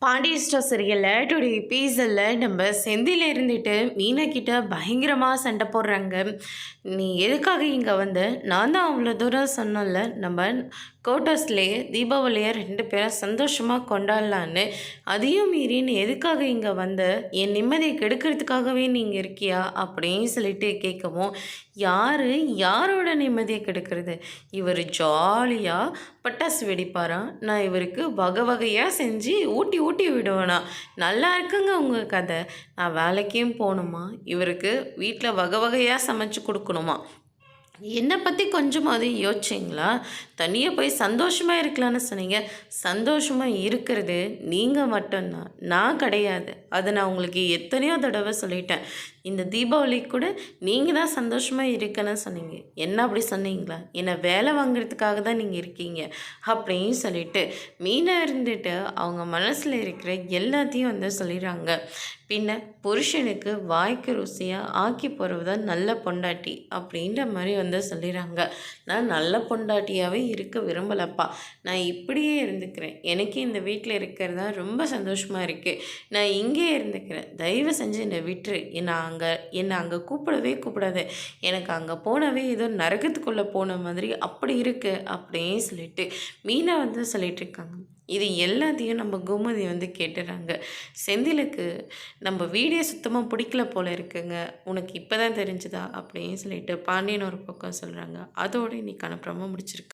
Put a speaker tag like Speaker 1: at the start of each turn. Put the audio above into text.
Speaker 1: Pandya store சீரியலில் today எபிசோடில் நம்ம செந்தில் இருந்துட்டு மீனா கிட்ட பயங்கரமாக சண்டை போடுறாங்க. நீ எதுக்காக இங்கே வந்து நான் தான் அவ்வளோ தூரம் சொன்னோம்ல, நம்ம கோட்டர்ஸ்லேயே தீபாவளியை 2 பேரும் சந்தோஷமாக கொண்டாடலான்னு, அதையும் மீறி நீ எதுக்காக இங்கே வந்து என் நிம்மதியை கெடுக்கிறதுக்காகவே நீங்கள் இருக்கியா அப்படின்னு சொல்லிட்டு கேட்கவும், யாரோட நிம்மதியை கெடுக்கிறது? இவர் ஜாலியாக பட்டாசு வெடிப்பாராம், நான் இவருக்கு வகை வகையாக செஞ்சு ஊட்டி ஊட்டி விடுவேனா? நல்லா இருக்குங்க உங்கள் கதை. நான் வேலைக்கும் போகணுமா, இவருக்கு வீட்டில் வகை வகையாக சமைச்சு கொடுக்கணுமா? என்னை பற்றி கொஞ்சமாவது யோசிச்சிங்களா? தனியாக போய் சந்தோஷமாக இருக்கலான்னு சொன்னீங்க. சந்தோஷமாக இருக்கிறது நீங்கள் மட்டும்தான், நான் கிடையாது. அதை நான் உங்களுக்கு எத்தனையோ தடவை சொல்லிட்டேன். இந்த தீபாவளி கூட நீங்கள் தான் சந்தோஷமாக இருக்கன்னு சொன்னீங்க. என்ன அப்படி சொன்னீங்களா? என்னை வேலை வாங்குறதுக்காக தான் நீங்கள் இருக்கீங்க அப்படின்னு சொல்லிட்டு மீனா இருந்துட்டு அவங்க மனசில் இருக்கிற எல்லாத்தையும் வந்து சொல்லிடுறாங்க. பின்ன புருஷனுக்கு வாய்க்கு ருசியாக ஆக்கி போகிறது தான் நல்ல பொண்டாட்டி அப்படின்ற மாதிரி வந்து சொல்லிடுறாங்க. நான் நல்ல பொண்டாட்டியாகவே இருக்க விரும்பலப்பா, நான் இப்படியே இருந்துக்கிறேன். எனக்கு இந்த வீட்டில் இருக்கிறது தான் ரொம்ப சந்தோஷமாக இருக்குது. நான் இங்கே இருந்துக்கிறேன். தயவு செஞ்சு என்னை விட்டுரு. என்னை அங்கே கூப்பிடாது. எனக்கு அங்கே போனவே ஏதோ நரகத்துக்குள்ளே போன மாதிரி அப்படி இருக்குது அப்படின்னு சொல்லிட்டு மீனா வந்து சொல்லிட்டு இருக்காங்க. இது எல்லாத்தையும் நம்ம கோமதி வந்து கேட்டுறாங்க. செந்திலுக்கு நம்ம வீடியோ சுத்தமாக பிடிக்கல போல இருக்குங்க, உனக்கு இப்போ தான் தெரிஞ்சுதா அப்படின்னு சொல்லிட்டு பாண்டியன் ஒரு பக்கம் சொல்கிறாங்க. அதோடு இன்னைக்கான ப்ரோமோ முடிச்சிருக்கு.